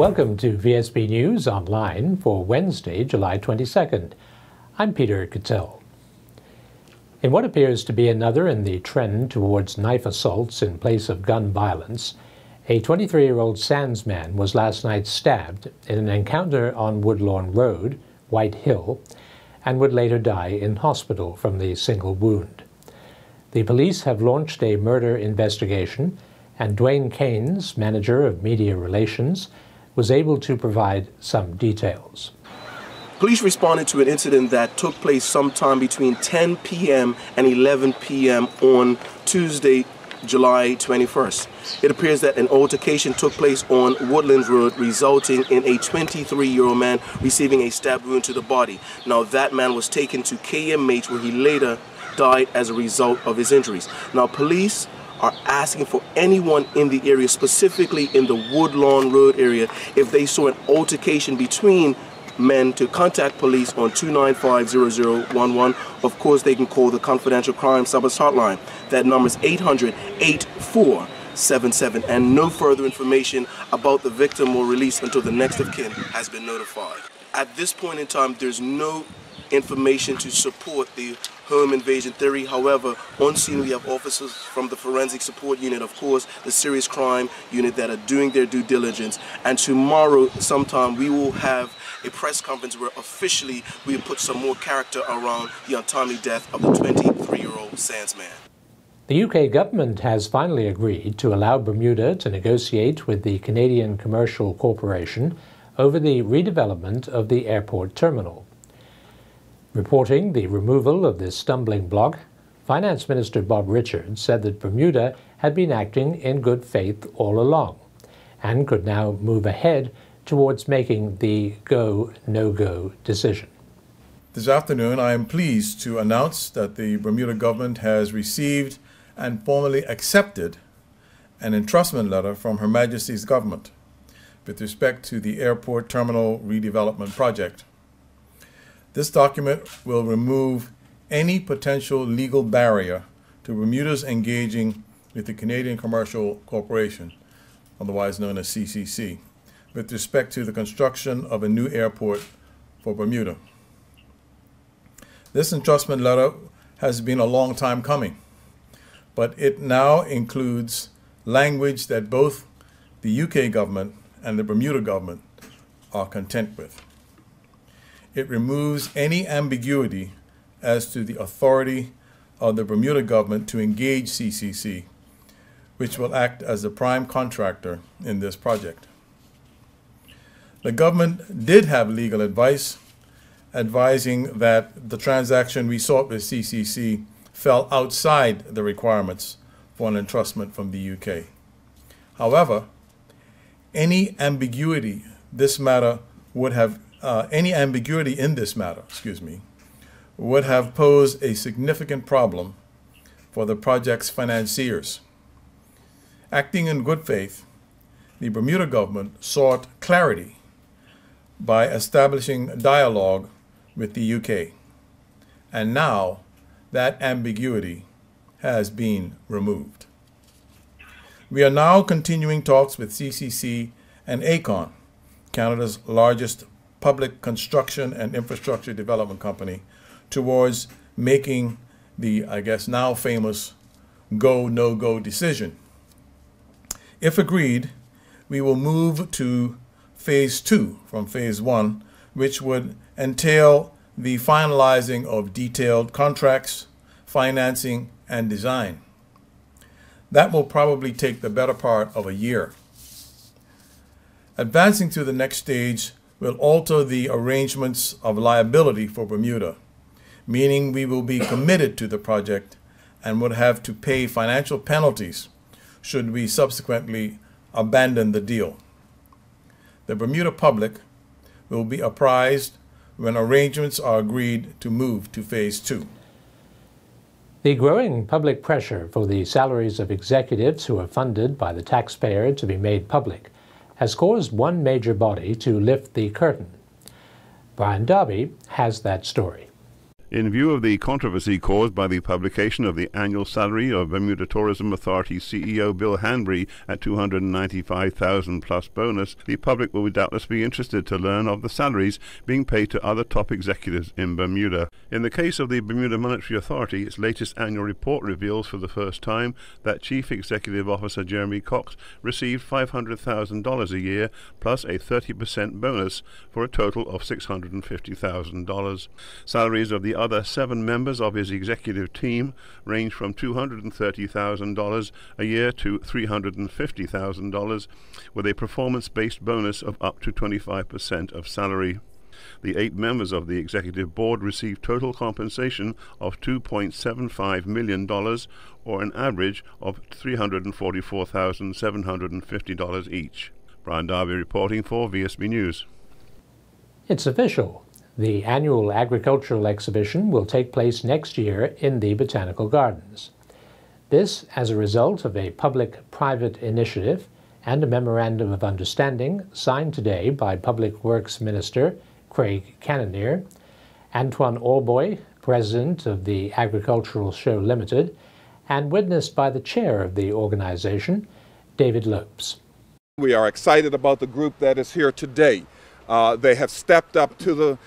Welcome to VSB News Online for Wednesday, July 22nd. I'm Peter Cattell. In what appears to be another in the trend towards knife assaults in place of gun violence, a 23-year-old Sandsman was last night stabbed in an encounter on Woodlawn Road, White Hill, and would later die in hospital from the single wound. The police have launched a murder investigation, and Dwayne Keynes, manager of media relations, was able to provide some details. Police responded to an incident that took place sometime between 10 p.m. and 11 p.m. on Tuesday, July 21st. It appears that an altercation took place on Woodlands Road, resulting in a 23-year-old man receiving a stab wound to the body. Now, that man was taken to KMH, where he later died as a result of his injuries. Now, police are asking for anyone in the area, specifically in the Woodlawn Road area, if they saw an altercation between men, to contact police on 295-0011. Of course, they can call the Confidential Crime Stoppers Hotline. That number is 800-8477, and no further information about the victim or release until the next of kin has been notified. At this point in time, there's no information to support the home invasion theory. However, on scene we have officers from the Forensic Support Unit, of course, the Serious Crime Unit, that are doing their due diligence. And tomorrow sometime we will have a press conference where officially we will put some more character around the untimely death of the 23-year-old Sandsman. The UK government has finally agreed to allow Bermuda to negotiate with the Canadian Commercial Corporation over the redevelopment of the airport terminal. Reporting the removal of this stumbling block, Finance Minister Bob Richards said that Bermuda had been acting in good faith all along and could now move ahead towards making the go, no-go decision. This afternoon, I am pleased to announce that the Bermuda government has received and formally accepted an entrustment letter from Her Majesty's government with respect to the airport terminal redevelopment project. This document will remove any potential legal barrier to Bermuda's engaging with the Canadian Commercial Corporation, otherwise known as CCC, with respect to the construction of a new airport for Bermuda. This entrustment letter has been a long time coming, but it now includes language that both the UK government and the Bermuda government are content with. It removes any ambiguity as to the authority of the Bermuda government to engage CCC, which will act as the prime contractor in this project. The government did have legal advice advising that the transaction we sought with CCC fell outside the requirements for an entrustment from the UK. However, any ambiguity in this matter would have posed a significant problem for the project's financiers. Acting in good faith, the Bermuda government sought clarity by establishing dialogue with the UK, and now that ambiguity has been removed. We are now continuing talks with CCC and ACON, Canada's largest public construction and infrastructure development company, towards making the, I guess, now famous go, no-go decision. If agreed, we will move to phase 2 from phase 1, which would entail the finalizing of detailed contracts, financing, and design. That will probably take the better part of a year. Advancing to the next stage will alter the arrangements of liability for Bermuda, meaning we will be committed to the project and would have to pay financial penalties should we subsequently abandon the deal. The Bermuda public will be apprised when arrangements are agreed to move to phase 2. The growing public pressure for the salaries of executives who are funded by the taxpayer to be made public has caused one major body to lift the curtain. Brian Darby has that story. In view of the controversy caused by the publication of the annual salary of Bermuda Tourism Authority CEO Bill Hanbury at $295,000 plus bonus, the public will doubtless be interested to learn of the salaries being paid to other top executives in Bermuda. In the case of the Bermuda Monetary Authority, its latest annual report reveals for the first time that Chief Executive Officer Jeremy Cox received $500,000 a year plus a 30% bonus for a total of $650,000. Salaries of the other 7 members of his executive team range from $230,000 a year to $350,000, with a performance-based bonus of up to 25% of salary. The 8 members of the executive board receive total compensation of $2.75 million, or an average of $344,750 each. Brian Darby reporting for VSB News. It's official. The annual agricultural exhibition will take place next year in the Botanical Gardens. This as a result of a public-private initiative and a memorandum of understanding signed today by Public Works Minister Craig Cannonier, Antoine Allboy, President of the Agricultural Show Limited, and witnessed by the chair of the organization, David Lopes. We are excited about the group that is here today. They have stepped up to the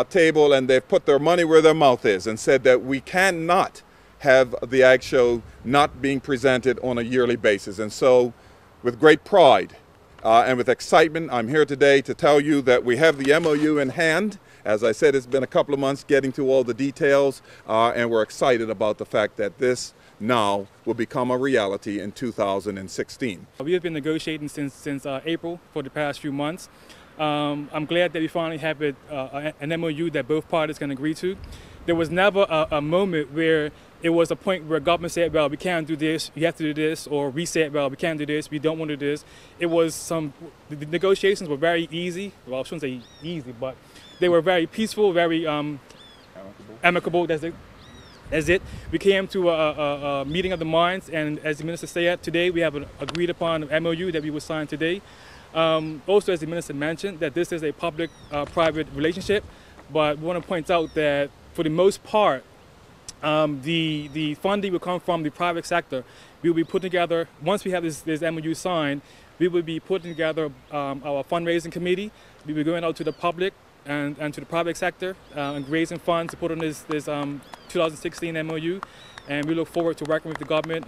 table and they've put their money where their mouth is and said that we cannot have the Ag Show not being presented on a yearly basis. And so with great pride and with excitement, I'm here today to tell you that we have the MOU in hand. As I said, it's been a couple of months getting through all the details, and we're excited about the fact that this now will become a reality in 2016. We have been negotiating since April for the past few months. I'm glad that we finally have an MOU that both parties can agree to. There was never a moment where it was a point where government said, well, we can't do this, you have to do this, or we said, well, we can't do this, we don't want to do this. The negotiations were very easy. Well, I shouldn't say easy, but they were very peaceful, very amicable. That's it. We came to a meeting of the minds, and as the minister said, today we have an agreed upon MOU that we will sign today. Also, as the minister mentioned, that this is a public-private relationship, but we want to point out that for the most part, the funding will come from the private sector. We will be putting together, once we have this MOU signed, we will be putting together our fundraising committee. We will be going out to the public and to the private sector and raising funds to put on this 2016 MOU. And we look forward to working with the government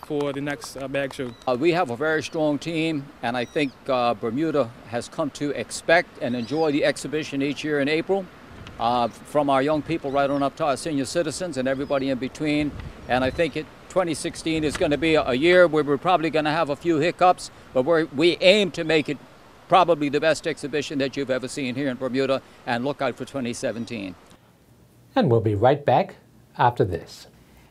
for the next Ag Show. We have a very strong team, and I think Bermuda has come to expect and enjoy the exhibition each year in April, from our young people right on up to our senior citizens and everybody in between. And I think 2016 is going to be a year where we're probably going to have a few hiccups, but we aim to make it probably the best exhibition that you've ever seen here in Bermuda, and look out for 2017. And we'll be right back after this.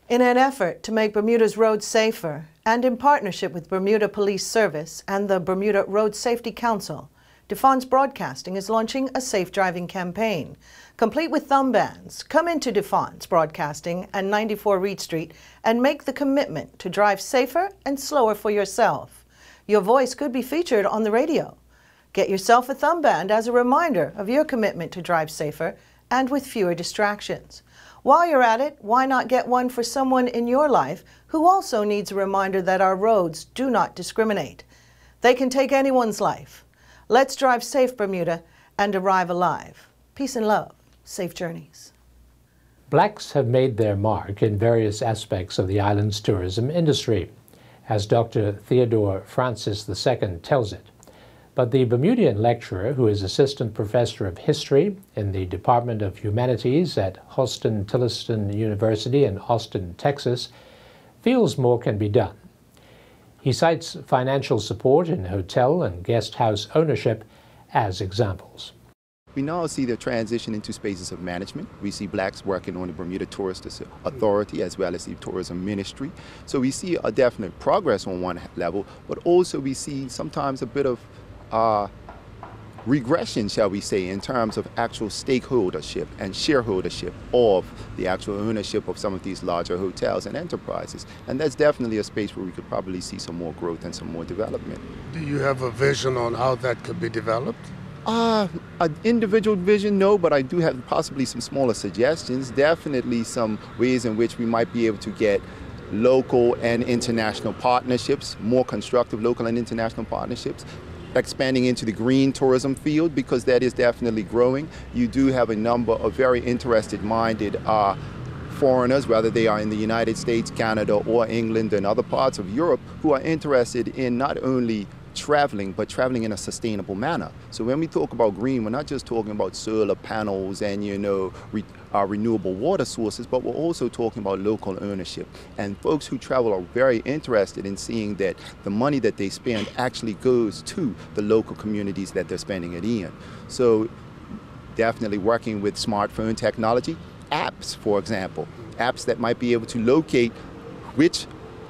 In an effort to make Bermuda's roads safer, and in partnership with Bermuda Police Service and the Bermuda Road Safety Council, DeFon's Broadcasting is launching a safe driving campaign. Complete with thumb bands, come into DeFon's Broadcasting and 94 Reed Street and make the commitment to drive safer and slower for yourself. Your voice could be featured on the radio. Get yourself a thumb band as a reminder of your commitment to drive safer and with fewer distractions. While you're at it, why not get one for someone in your life who also needs a reminder that our roads do not discriminate. They can take anyone's life. Let's drive safe, Bermuda, and arrive alive. Peace and love. Safe journeys. Blacks have made their mark in various aspects of the island's tourism industry, as Dr. Theodore Francis II tells it. But the Bermudian lecturer, who is assistant professor of history in the Department of Humanities at Huston-Tillotson University in Austin, Texas, feels more can be done. He cites financial support in hotel and guest house ownership as examples. We now see the transition into spaces of management. We see blacks working on the Bermuda Tourist Authority as well as the tourism ministry. So we see a definite progress on one level, but also we see sometimes a bit of regression, shall we say, in terms of actual stakeholdership and shareholdership of the actual ownership of some of these larger hotels and enterprises. And that's definitely a space where we could probably see some more growth and some more development. Do you have a vision on how that could be developed? An individual vision, no, but I do have possibly some smaller suggestions. Definitely some ways in which we might be able to get local and international partnerships, more constructive local and international partnerships, expanding into the green tourism field, because that is definitely growing. You do have a number of very interested-minded foreigners, whether they are in the United States, Canada, or England and other parts of Europe, who are interested in not only traveling, but traveling in a sustainable manner. So when we talk about green, we're not just talking about solar panels and, renewable water sources, but we're also talking about local ownership. And folks who travel are very interested in seeing that the money that they spend actually goes to the local communities that they're spending it in. So definitely working with smartphone technology, apps, for example, apps that might be able to locate which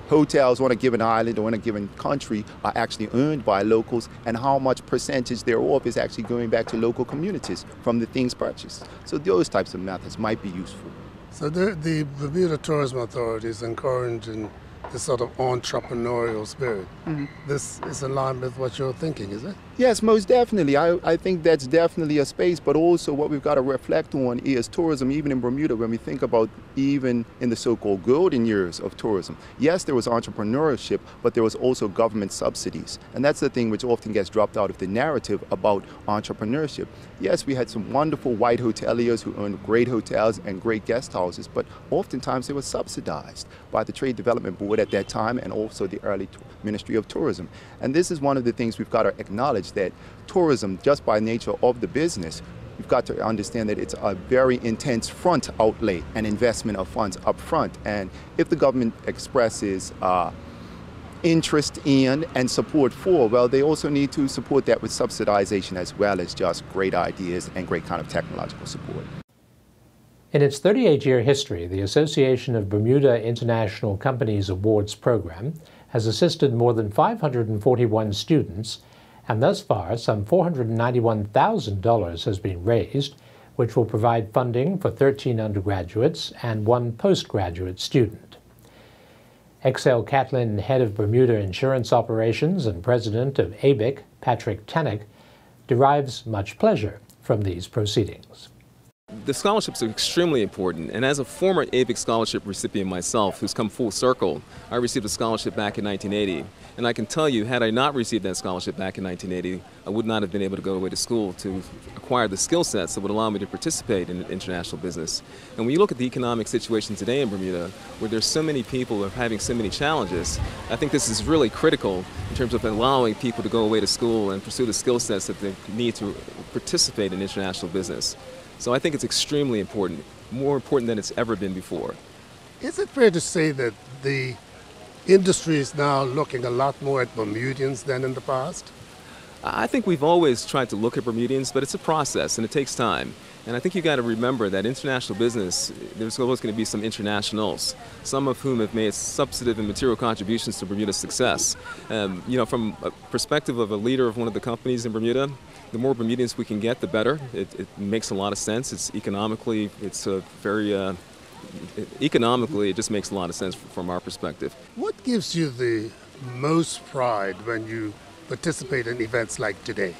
hotels on a given island or in a given country are actually owned by locals, and how much percentage thereof is actually going back to local communities from the things purchased. So those types of methods might be useful. So the Bermuda Tourism Authority is encouraging this sort of entrepreneurial spirit. Mm-hmm. This is in line with what you're thinking, is it? Yes, most definitely. I think that's definitely a space, but also what we've got to reflect on is tourism, even in Bermuda, when we think about even in the so-called golden years of tourism. Yes, there was entrepreneurship, but there was also government subsidies. And that's the thing which often gets dropped out of the narrative about entrepreneurship. Yes, we had some wonderful white hoteliers who owned great hotels and great guest houses, but oftentimes they were subsidized by the Trade Development Board at that time and also the early Ministry of Tourism. And this is one of the things we've got to acknowledge, that tourism, just by nature of the business, you've got to understand that it's a very intense front outlay and investment of funds up front. And if the government expresses interest in and support for, well, they also need to support that with subsidization as well as just great ideas and great kind of technological support. In its 38-year history, the Association of Bermuda International Companies Awards program has assisted more than 541 students, and thus far some $491,000 has been raised, which will provide funding for 13 undergraduates and 1 postgraduate student. XL Catlin, head of Bermuda Insurance Operations and president of ABIC, Patrick Tannock, derives much pleasure from these proceedings. The scholarships are extremely important, and as a former ABIC scholarship recipient myself who's come full circle, I received a scholarship back in 1980. And I can tell you, had I not received that scholarship back in 1980, I would not have been able to go away to school to acquire the skill sets that would allow me to participate in international business. And when you look at the economic situation today in Bermuda, where there's so many people who are having so many challenges, I think this is really critical in terms of allowing people to go away to school and pursue the skill sets that they need to participate in international business. So I think it's extremely important, more important than it's ever been before. Is it fair to say that the industry is now looking a lot more at Bermudians than in the past? I think we've always tried to look at Bermudians, but it's a process and it takes time. And I think you got to remember that international business, there's always going to be some internationals, some of whom have made substantive and material contributions to Bermuda's success. From a perspective of a leader of one of the companies in Bermuda, the more Bermudians we can get, the better. It makes a lot of sense. It's economically, economically, it just makes a lot of sense from our perspective. What gives you the most pride when you participate in events like today?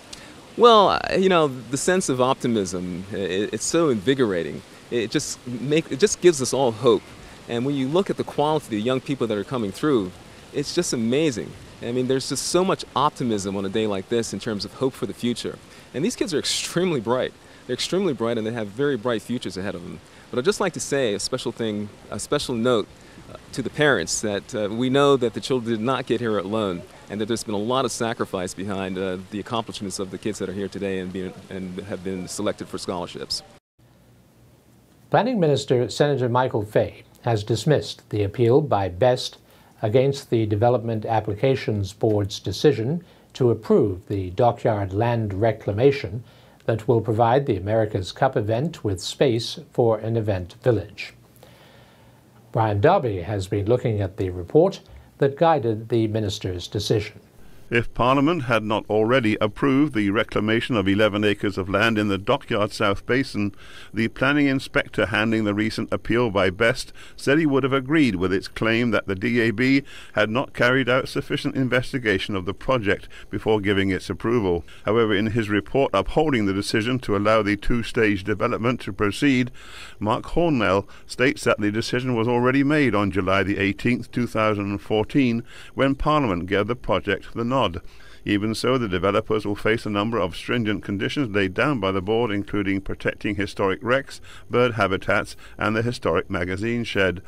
Well, the sense of optimism, it's so invigorating. It just gives us all hope. And when you look at the quality of the young people that are coming through, it's just amazing. I mean, there's just so much optimism on a day like this in terms of hope for the future. And these kids are extremely bright. They're extremely bright and they have very bright futures ahead of them. But I'd just like to say a special note to the parents that we know that the children did not get here alone, and that there's been a lot of sacrifice behind the accomplishments of the kids that are here today and have been selected for scholarships. Planning Minister Senator Michael Fay has dismissed the appeal by BEST against the Development Applications Board's decision to approve the dockyard land reclamation that will provide the America's Cup event with space for an event village. Brian Darby has been looking at the report that guided the minister's decision. If Parliament had not already approved the reclamation of 11 acres of land in the Dockyard South Basin, the planning inspector handling the recent appeal by Best said he would have agreed with its claim that the DAB had not carried out sufficient investigation of the project before giving its approval. However, in his report upholding the decision to allow the two-stage development to proceed, Mark Hornell states that the decision was already made on July the 18th, 2014, when Parliament gave the project the nod. Even so, the developers will face a number of stringent conditions laid down by the board, including protecting historic wrecks, bird habitats and the historic magazine shed.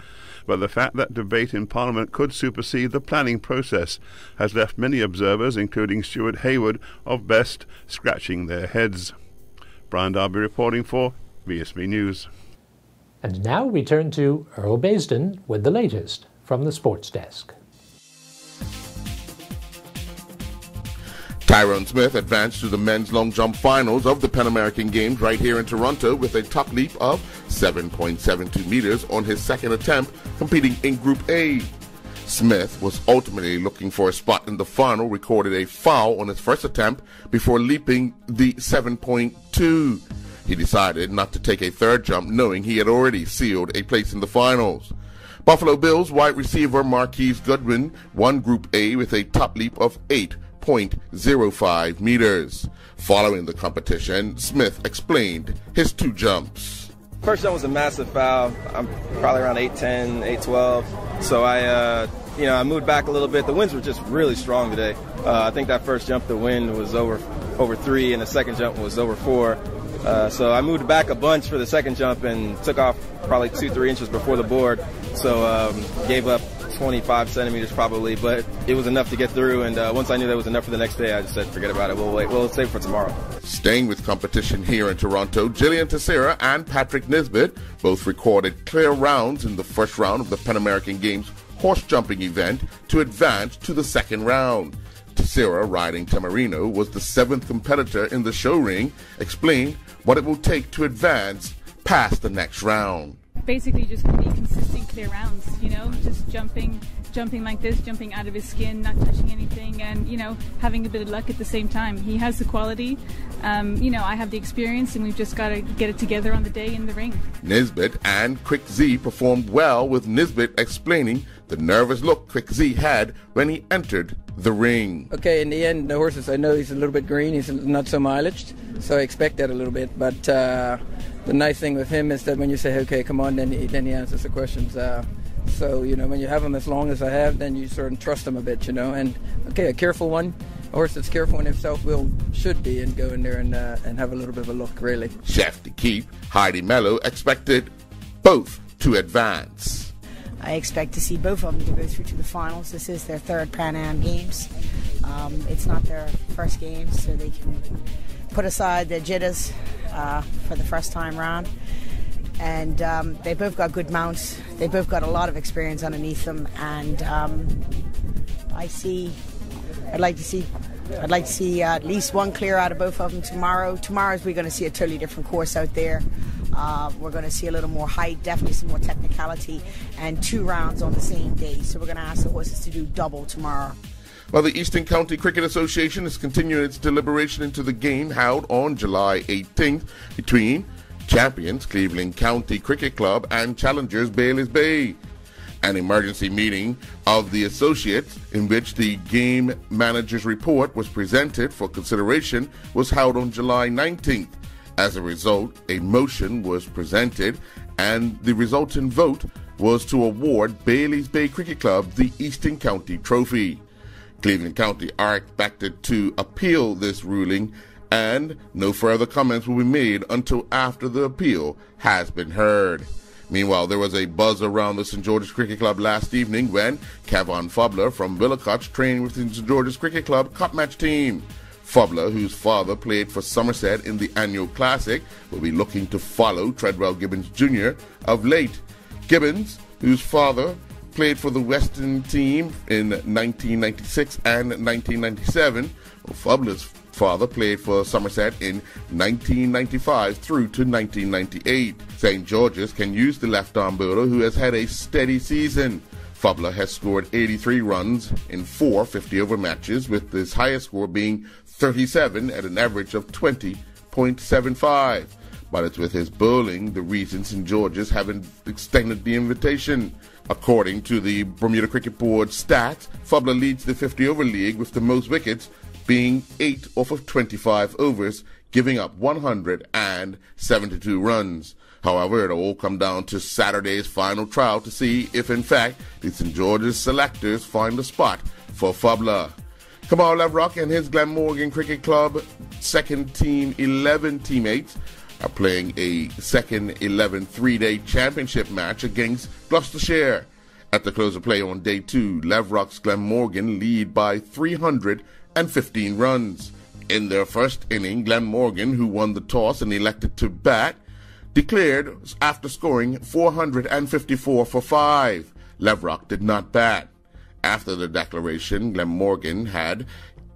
But the fact that debate in Parliament could supersede the planning process has left many observers, including Stuart Hayward of Best, scratching their heads. Brian Darby reporting for VSB News. And now we turn to Earl Baisden with the latest from the sports desk. Tyrone Smith advanced to the men's long jump finals of the Pan American Games right here in Toronto with a top leap of 7.72 meters on his second attempt, competing in Group A. Smith was ultimately looking for a spot in the final, recorded a foul on his first attempt before leaping the 7.2. He decided not to take a third jump, knowing he had already sealed a place in the finals. Buffalo Bills wide receiver Marquise Goodwin won Group A with a top leap of 8.05 meters. Following the competition, Smith explained his two jumps. First jump was a massive foul. I'm probably around 8'10", 8'12". So I moved back a little bit. The winds were just really strong today. I think that first jump, the wind was over 3, and the second jump was over 4. So I moved back a bunch for the second jump and took off probably 2-3 inches before the board. So gave up 25 centimeters probably, but it was enough to get through. And once I knew that was enough for the next day, I just said, forget about it. We'll wait. We'll save it for tomorrow. Staying with competition here in Toronto, Jillian Teixeira and Patrick Nisbet both recorded clear rounds in the first round of the Pan American Games horse jumping event to advance to the second round. Teixeira, riding Tamarino, was the 7th competitor in the show ring, explained what it will take to advance past the next round. Basically just going to be consistent clear rounds, just jumping like this, jumping out of his skin, not touching anything, and having a bit of luck at the same time. He has the quality, I have the experience, and we've just got to get it together on the day in the ring. Nisbet and Quick Z performed well, with Nisbet explaining the nervous look Quick Z had when he entered the ring. Okay, in the end, the horses, I know he's a little bit green, he's not so mileaged, so I expect that a little bit, but the nice thing with him is that when you say, okay, come on, then he answers the questions. So, when you have him as long as I have, then you sort of trust him a bit, and, okay, a careful one, a horse that's careful in himself should be, and go in there and have a little bit of a look, really. Chef de Keep, Heidi Mello, expected both to advance. I expect to see both of them to go through to the finals. This is their third Pan Am Games. It's not their first games, so they can put aside their jitters for the first time round. And they both got good mounts. They both got a lot of experience underneath them. And I'd like to see at least one clear out of both of them tomorrow. Tomorrow's we're going to see a totally different course out there. We're going to see a little more height, definitely some more technicality, and 2 rounds on the same day. So we're going to ask the horses to do double tomorrow. Well, the Eastern County Cricket Association is continuing its deliberation into the game held on July 18th between champions Cleveland County Cricket Club and challengers Bailey's Bay. An emergency meeting of the associates, in which the game manager's report was presented for consideration, was held on July 19th. As a result, a motion was presented, and the resulting vote was to award Bailey's Bay Cricket Club the Eastern County Trophy. Cleveland County are expected to appeal this ruling, and no further comments will be made until after the appeal has been heard. Meanwhile, there was a buzz around the St. George's Cricket Club last evening when Kevon Fubler from Willicott trained with the St. George's Cricket Club Cup Match team. Fubler, whose father played for Somerset in the annual Classic, will be looking to follow Treadwell Gibbons Jr. of late. Gibbons, whose father played for the Western team in 1996 and 1997, Fubler's father played for Somerset in 1995 through to 1998. St. George's can use the left-arm bowler who has had a steady season. Fubler has scored 83 runs in 4 50-over matches, with his highest score being 37 at an average of 20.75. But it's with his bowling the reason St. George's haven't extended the invitation. According to the Bermuda Cricket Board stats, Fubler leads the 50-over league with the most wickets, being 8 off of 25 overs, giving up 172 runs. However, it'll all come down to Saturday's final trial to see if, in fact, the St. George's selectors find a spot for Fubler. Kamal Lavrock and his Glenmorgan Cricket Club second team 11 teammates are playing a second 11 three-day championship match against Gloucestershire. At the close of play on day 2, Lavrock's Glenmorgan lead by 315 runs. In their first inning, Glenmorgan, who won the toss and elected to bat, declared after scoring 454 for 5. Lavrock did not bat. After the declaration, Glenmorgan had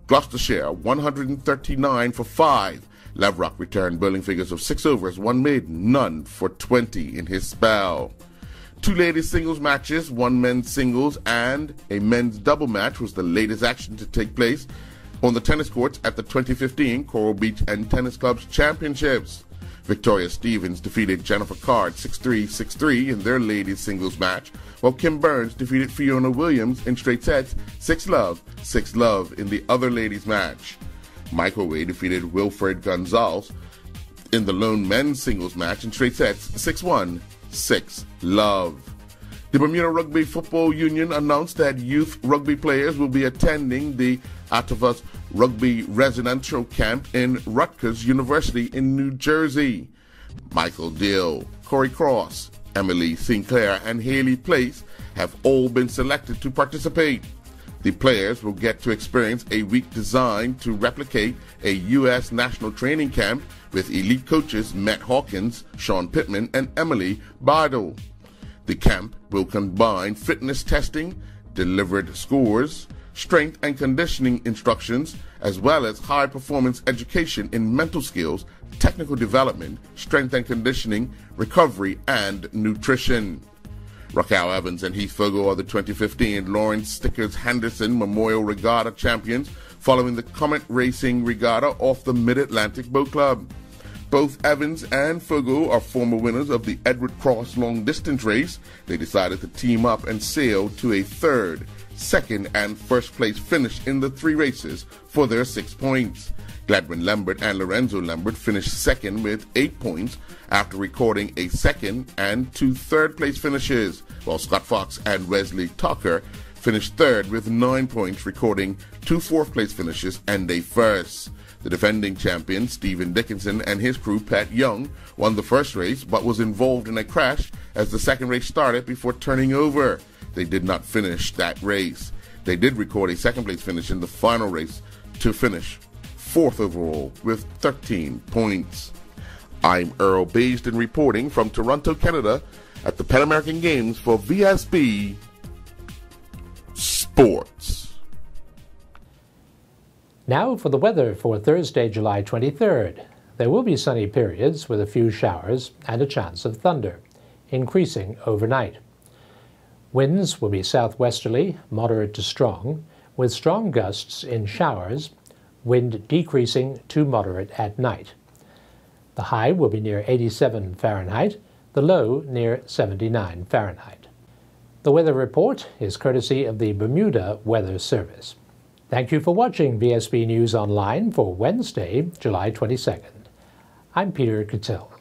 Gloucestershire 139 for 5. Lavrock returned bowling figures of 6 overs, 1 mid, none for 20 in his spell. 2 ladies singles matches, 1 men's singles, and a men's double match was the latest action to take place on the tennis courts at the 2015 Coral Beach and Tennis Club's Championships. Victoria Stevens defeated Jennifer Card 6-3, 6-3 in their ladies singles match, while Kim Burns defeated Fiona Williams in straight sets 6-love, 6-love in the other ladies match. Michael Way defeated Wilfred Gonzalez in the lone men's singles match in straight sets 6-1, 6-love. The Bermuda Rugby Football Union announced that youth rugby players will be attending the Atavus Rugby Residential Camp in Rutgers University in New Jersey. Michael Dill, Corey Cross, Emily Sinclair, and Haley Place have all been selected to participate. The players will get to experience a week designed to replicate a U.S. national training camp with elite coaches Matt Hawkins, Sean Pittman, and Emily Bardell. The camp will combine fitness testing, delivered scores, strength and conditioning instructions, as well as high-performance education in mental skills, technical development, strength and conditioning, recovery, and nutrition. Raquel Evans and Heath Fogo are the 2015 Lawrence Stickers Henderson Memorial Regatta champions following the Comet Racing Regatta off the Mid-Atlantic Boat Club. Both Evans and Fogo are former winners of the Edward Cross long distance race. They decided to team up and sail to a third, second, and first place finish in the 3 races for their 6 points. Gladwin Lambert and Lorenzo Lambert finished second with 8 points after recording a second and 2 third-place finishes, while Scott Fox and Wesley Tucker finished third with 9 points, recording 2 fourth-place finishes and a first. The defending champion, Stephen Dickinson, and his crew, Pat Young, won the first race but was involved in a crash as the second race started before turning over. They did not finish that race. They did record a second-place finish in the final race to finish 4th overall with 13 points. I'm Earl Baisden reporting from Toronto, Canada at the Pan American Games for VSB Sports. Now for the weather for Thursday, July 23rd. There will be sunny periods with a few showers and a chance of thunder, increasing overnight. Winds will be southwesterly, moderate to strong, with strong gusts in showers, wind decreasing to moderate at night. The high will be near 87 Fahrenheit, the low near 79 Fahrenheit. The weather report is courtesy of the Bermuda Weather Service. Thank you for watching VSB News Online for Wednesday, July 22nd. I'm Peter Cattell.